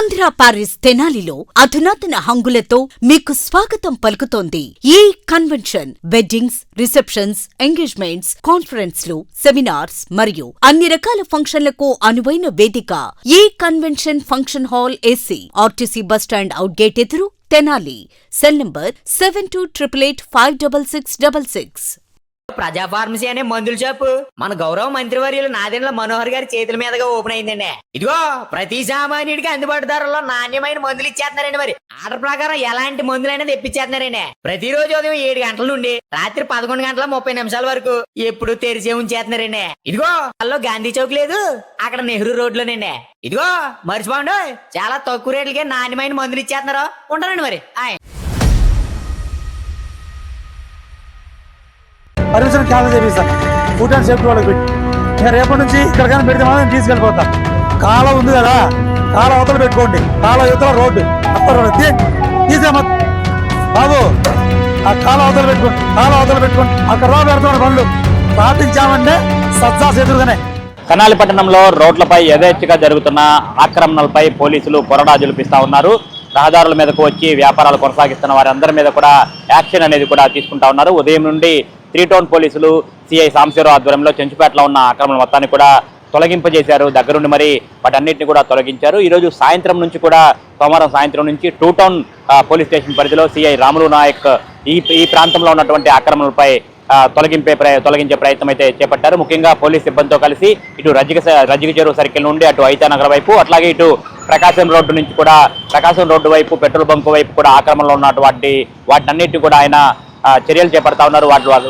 Andhra Paris తెనాలిలో అధునాతన హంగులతో మీకు స్వాగతం పలుకుతోంది ఈ కన్వెన్షన్. వెడ్డింగ్స్, రిసెప్షన్స్, ఎంగేజ్మెంట్స్, కాన్ఫరెన్స్లు, సెమినార్స్ మరియు అన్ని రకాల ఫంక్షన్లకు అనువైన వేదిక. ఈ convention function hall AC, RTC bus stand out gate ఎదురు, తెనాలి. Cell number 7288566666. ప్రజా ఫార్మసీ అనే మందుల షాపు మన గౌరవ మంత్రివర్యులు నాదెండ్ల మనోహర్ గారి చేతుల మీదుగా ఓపెన్ అయిందండి. ఇదిగో ప్రతి సామాన్యుడికి అందుబాటు ధరలో నాణ్యమైన మందులు ఇచ్చేస్తున్నారండి. మరి ఆర్డర్ ప్రకారం ఎలాంటి మందులైనా తెప్పించేస్తున్నారండి. ప్రతిరోజు ఉదయం 7 గంటల నుండి రాత్రి 11 గంటల 30 నిమిషాల వరకు ఎప్పుడు తెరిచే ఉంచేస్తున్నారండి. ఇదిగో అల్లో గాంధీ చౌక్ లేదు, అక్కడ నెహ్రూ రోడ్లోనండి. ఇదిగో మర్చిపోండి, చాలా తక్కువ రేట్లకే నాణ్యమైన మందులు ఇచ్చేస్తున్నారు. ఉంటారండి మరి. పర్మిషన్ క్యాన్సిల్ చేపిస్తాను. ఫుడ్ అండ్ సేఫ్టీ వాళ్ళకి పెట్టి నేను రేపటి నుంచి ఇక్కడికైనా పెడితే మాత్రం తీసుకెళ్ళిపోతా. కాలం ఉంది కదా, కాలం అవతల పెట్టుకోండి. కాలం యువతల రోడ్డు తీసే బాబు, ఆ కాలం అవతల పెట్టుకోండి, కాలం అవతల పెట్టుకోండి. అక్కడ రోడ్డు పెడుతున్నారు బండ్లు, ట్రాఫిక్ జామ్ అంటే సజ్జాస్ ఎదురుగానే. తెనాలి పట్టణంలో రోడ్లపై యథేచ్ఛగా జరుగుతున్న ఆక్రమణలపై పోలీసులు కొరడా జులిపిస్తా ఉన్నారు. రహదారుల మీదకు వచ్చి వ్యాపారాలు కొనసాగిస్తున్న వారందరి మీద కూడా యాక్షన్ అనేది కూడా తీసుకుంటా ఉన్నారు. ఉదయం నుండి 3 టౌన్ పోలీసులు సిఐ సాంబశివరావు ఆధ్వర్యంలో చెంచుపేటలో ఉన్న ఆక్రమణ మొత్తాన్ని కూడా తొలగింపజేశారు. దగ్గరుండి మరి వాటన్నిటిని కూడా తొలగించారు. ఈరోజు సాయంత్రం నుంచి కూడా, సోమవారం సాయంత్రం నుంచి 2 టౌన్ పోలీస్ స్టేషన్ పరిధిలో సిఐ రాములు నాయక్ ఈ ప్రాంతంలో ఉన్నటువంటి ఆక్రమణలపై తొలగించే ప్రయత్నం అయితే చేపట్టారు. ముఖ్యంగా పోలీస్ సిబ్బందితో కలిసి ఇటు రజ్జిక చెరువు సర్కిల్ నుండి అటు ఐతానగర్ వైపు, అట్లాగే ఇటు ప్రకాశం రోడ్డు నుంచి కూడా, ప్రకాశం రోడ్డు వైపు, పెట్రోల్ బంక్ వైపు కూడా ఆక్రమణలో ఉన్నటువంటి వాటినన్నిటిని కూడా ఆయన చర్యలు చేపడతా ఉన్నారు.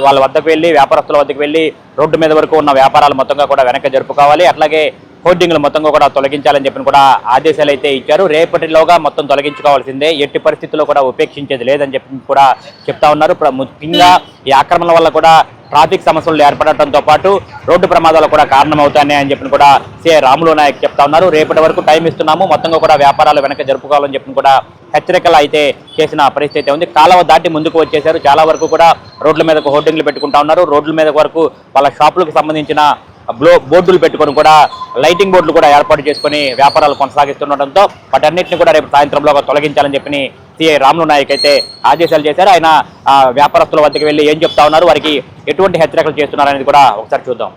వాళ్ళ వద్దకు వెళ్ళి, వ్యాపారస్తుల వద్దకు వెళ్ళి రోడ్డు మీద వరకు ఉన్న వ్యాపారాలు మొత్తంగా కూడా వెనక్కి జరుపుకోవాలి, అట్లాగే హోర్డింగ్లు మొత్తంగా కూడా తొలగించాలని చెప్పి కూడా ఆదేశాలు అయితే ఇచ్చారు. రేపటిలోగా మొత్తం తొలగించుకోవాల్సిందే, ఎట్టి పరిస్థితుల్లో కూడా ఉపేక్షించేది లేదని చెప్పి కూడా చెప్తా ఉన్నారు. ముఖ్యంగా ఈ ఆక్రమణ వల్ల కూడా ట్రాఫిక్ సమస్యలు ఏర్పడటంతో పాటు రోడ్డు ప్రమాదాలు కూడా కారణమవుతాయని అని చెప్పి కూడా సిఐ రాములు నాయక్ చెప్తా ఉన్నారు. రేపటి వరకు టైం ఇస్తున్నాము, మొత్తంగా కూడా వ్యాపారాలు వెనక్కి జరుపుకోవాలని చెప్పి కూడా హెచ్చరికలు అయితే చేసిన పరిస్థితి ఉంది. కాలువ దాటి ముందుకు వచ్చేశారు. చాలా వరకు కూడా రోడ్ల మీదకు హోర్డింగ్లు పెట్టుకుంటా ఉన్నారు. రోడ్ల మీద వరకు వాళ్ళ షాపులకు సంబంధించిన బోర్డులు పెట్టుకొని కూడా, లైటింగ్ బోర్డులు కూడా ఏర్పాటు చేసుకుని వ్యాపారాలు కొనసాగిస్తుండటంతో వాటన్నిటిని కూడా రేపు సాయంత్రంలో తొలగించాలని చెప్పి సిఐ రాములు నాయక్ అయితే ఆదేశాలు చేశారు. ఆయన వ్యాపారస్తుల వద్దకు వెళ్ళి ఏం చెప్తా ఉన్నారు, వారికి ఎటువంటి హెచ్చరికలు చేస్తున్నారు అనేది కూడా ఒకసారి చూద్దాం.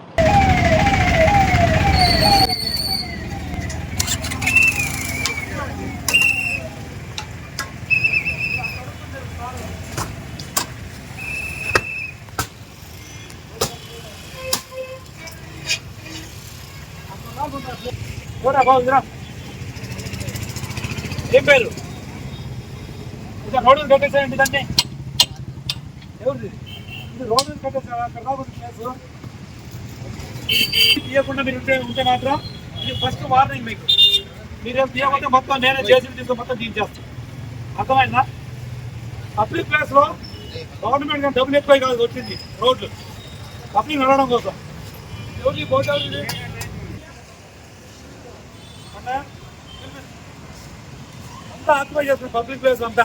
ఏం పేరు రోడ్డు కట్టేసాయండి, దాన్ని ఎవరిది ఇది రోడ్డు కట్టేసారా? అక్కడ ప్లేసు తీయకుండా మీరు ఉంటే మాత్రం ఇది ఫస్ట్ వార్నింగ్ మీకు. మీరేం తీయకపోతే మొత్తం నేనే చేసి తీసుకుని మొత్తం తీయించేస్తాను. అర్థమైందా? పబ్లిక్ ప్లేస్ లో గవర్నమెంట్ డబ్బులు ఎక్కువ కాదు వచ్చింది రోడ్లు పబ్లిక్ నడవడం కోసం. ఎవరికి పోటీ అంతా ఆక్యుపై చేస్తుంది పబ్లిక్ ప్లేస్ అంతా.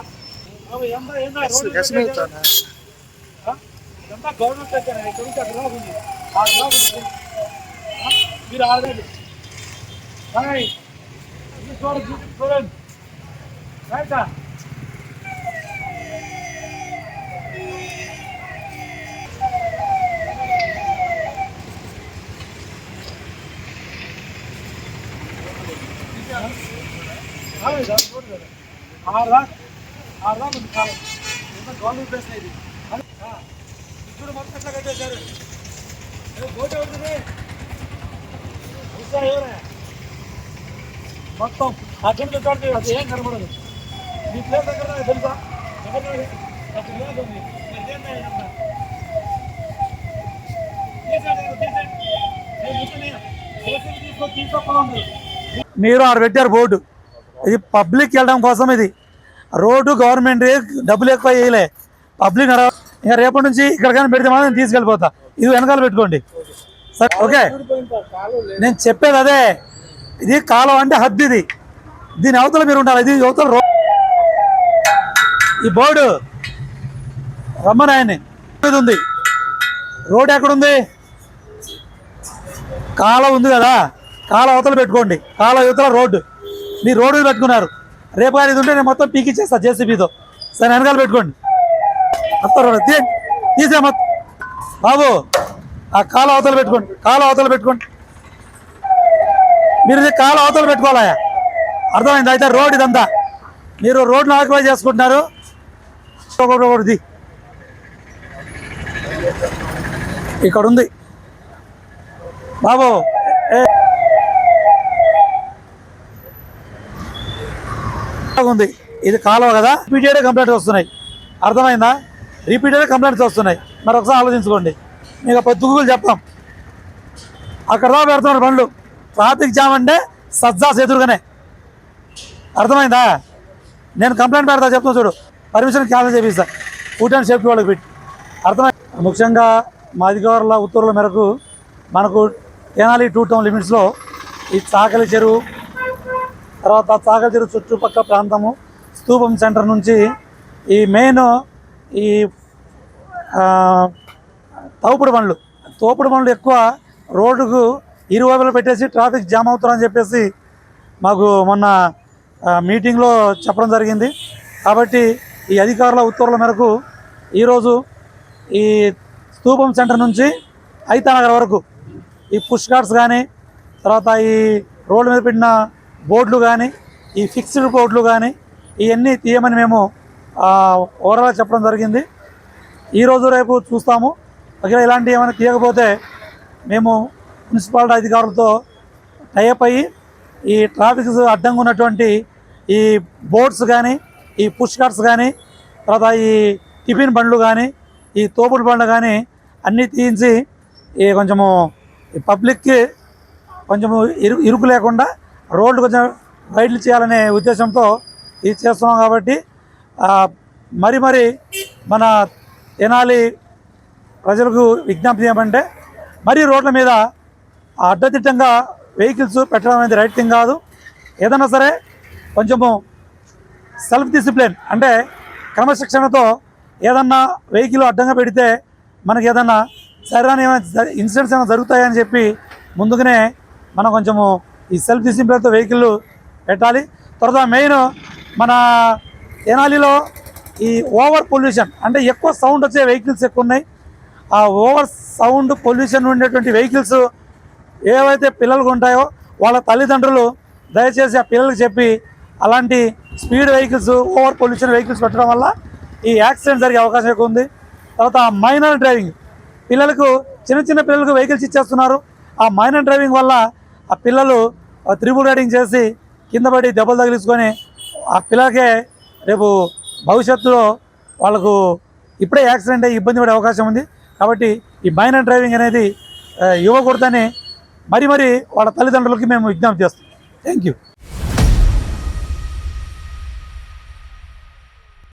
ఇదంతా గవర్నమెంట్ దగ్గర ఇక్కడ అక్కడ ఉంది, మీరు ఆడలేదు చూడండి రైటా. గవర్నమెంట్ ప్లేస్ ఇది ఇప్పుడు మొత్తం ఎట్లా కట్టేశారు. బోట్ అవుతుంది మొత్తం అక్కడ చూడండి, అది ఏం కనబడదు. మీ ప్లేస్ దగ్గర తెలుసా? మీరు ఆడ పెట్టారు బోర్డు, ఇది పబ్లిక్ వెళ్ళడం కోసం. ఇది రోడ్డు గవర్నమెంట్ డబ్బులు ఎక్కువ వేయలే, పబ్లిక్ నడవ. ఇంకా రేపటి నుంచి ఇక్కడికైనా పెడితే మాత్రం తీసుకెళ్ళిపోతా. ఇది వెనకాల పెట్టుకోండి సార్. ఓకే, నేను చెప్పేది అదే. ఇది కాలం అంటే హద్దు, ఇది దీని అవతల మీరు ఉండాలి. ఇది అవతల ఈ బోర్డు రమ్మని ఉంది. రోడ్ ఎక్కడుంది? కాలం ఉంది కదా, కాలం అవతల పెట్టుకోండి. కాలం యువతల రోడ్డు మీరు రోడ్డు మీద పెట్టుకున్నారు. రేపు కానీ ఇది ఉంటే నేను మొత్తం పీకిచ్చేస్తా జేసీబీతో. సరే వెనకాల పెట్టుకోండి. మొత్తం రోడ్డు తీసే మొత్తం. బాబు ఆ కాలు అవతల పెట్టుకోండి, కాలు అవతల పెట్టుకోండి. మీరు ఇది కాలు అవతల పెట్టుకోవాలా? అర్థమైంది? అయితే రోడ్ ఇదంతా మీరు రోడ్ను ఆక్యుపై చేసుకుంటున్నారు. ఒకటి ఇక్కడ ఉంది బాబు. ఉంది ఇది కాలువ కదా, రిపీటెడ్ కంప్లైంట్స్ వస్తున్నాయి. అర్థమైందా? రిపీటెడ్ కంప్లైంట్స్ వస్తున్నాయి. మరి ఒకసారి ఆలోచించుకోండి. మీకు పొద్దుగులు చెప్తాం. అక్కడ దా పెడుతున్నారు బండ్లు. ట్రాఫిక్ జామ్ అంటే సజ్జాస్ ఎదురుగానే. అర్థమైందా? నేను కంప్లైంట్ పెడతా, చెప్తాను చూడు. పర్మిషన్ క్యాన్సిల్ చేపిస్తా ఫుడ్ అండ్ సేఫ్టీ వాళ్ళకి పెట్టి. అర్థమైంది? ముఖ్యంగా మా అధికారుల ఉత్తర్వుల మేరకు మనకు తెనాలి 2 టౌన్ లిమిట్స్లో ఈ చాకలి చెరువు, తర్వాత చాకలి చెరువు చుట్టుపక్కల ప్రాంతము, స్తూపం సెంటర్ నుంచి ఈ మెయిన్ ఈ తోపుడు బండ్లు ఎక్కువ రోడ్డుకు ఇరువైపులు పెట్టేసి ట్రాఫిక్ జామ్ అవుతారని చెప్పేసి మాకు మొన్న మీటింగ్లో చెప్పడం జరిగింది. కాబట్టి ఈ అధికారుల ఉత్తర్వుల మేరకు ఈరోజు ఈ స్తూపం సెంటర్ నుంచి ఐతానగర్ వరకు ఈ పుష్ కార్ట్స్ కానీ, తర్వాత ఈ రోడ్ల మీద పెట్టిన బోర్డులు కానీ, ఈ ఫిక్స్డ్ బోర్డులు కానీ ఇవన్నీ తీయమని మేము ఓవరాల్గా చెప్పడం జరిగింది. ఈరోజు రేపు చూస్తాము. ఒకవేళ ఇలాంటివి ఏమైనా తీయకపోతే మేము మున్సిపాలిటీ అధికారులతో టైఅప్ అయ్యి ఈ ట్రాఫిక్ అడ్డంగా ఉన్నటువంటి ఈ బోర్డ్స్ కానీ, ఈ పుష్ కార్ట్స్ కానీ, తర్వాత ఈ టిఫిన్ బండ్లు కానీ, ఈ తోపుడు బండ్లు కానీ అన్నీ తీయించి ఈ కొంచెము ఈ పబ్లిక్కి కొంచెము ఇరుకు లేకుండా రోడ్లు కొంచెం వైడ్లు చేయాలనే ఉద్దేశంతో ఇది చేస్తున్నాం. కాబట్టి మరి మన తెనాలి ప్రజలకు విజ్ఞప్తి ఏమంటే, మరీ రోడ్ల మీద అడ్డదిట్టంగా వెహికల్స్ పెట్టడం అనేది రైట్ థింగ్ కాదు. ఏదైనా సరే కొంచెము సెల్ఫ్ డిసిప్లిన్ అంటే క్రమశిక్షణతో ఏదన్నా వెహికల్ అడ్డంగా పెడితే మనకి ఏదన్నా సరైన ఇన్సిడెంట్స్ ఏమైనా జరుగుతాయని చెప్పి ముందుగానే మనం కొంచెము ఈ సెల్ఫ్ డిసిప్లిన్తో వెహికల్ పెట్టాలి. తర్వాత మెయిన్ మన తెనాలిలో ఈ ఓవర్ పొల్యూషన్ అంటే ఎక్కువ సౌండ్ వచ్చే వెహికల్స్ ఎక్కువ ఉన్నాయి. ఆ ఓవర్ సౌండ్ పొల్యూషన్ ఉండేటువంటి వెహికల్స్ ఏవైతే పిల్లలకు ఉంటాయో వాళ్ళ తల్లిదండ్రులు దయచేసి ఆ పిల్లలకు చెప్పి అలాంటి speed vehicles, over pollution vehicles పెట్టడం వల్ల ఈ యాక్సిడెంట్ జరిగే అవకాశం ఎక్కువ ఉంది. తర్వాత మైనర్ డ్రైవింగ్ పిల్లలకు, చిన్న పిల్లలకు వెహికల్స్ ఇచ్చేస్తున్నారు. ఆ మైనర్ డ్రైవింగ్ వల్ల ఆ పిల్లలు త్రిబుల్ రైడింగ్ చేసి కింద పడి దెబ్బలు తగిలించుకొని ఆ పిల్లలకే రేపు భవిష్యత్తులో వాళ్ళకు ఇప్పుడే యాక్సిడెంట్ అయ్యి ఇబ్బంది పడే అవకాశం ఉంది. కాబట్టి ఈ మైనర్ డ్రైవింగ్ అనేది ఇవ్వకూడదని మరి వాళ్ళ తల్లిదండ్రులకి మేము విజ్ఞప్తి చేస్తాం. Thank you.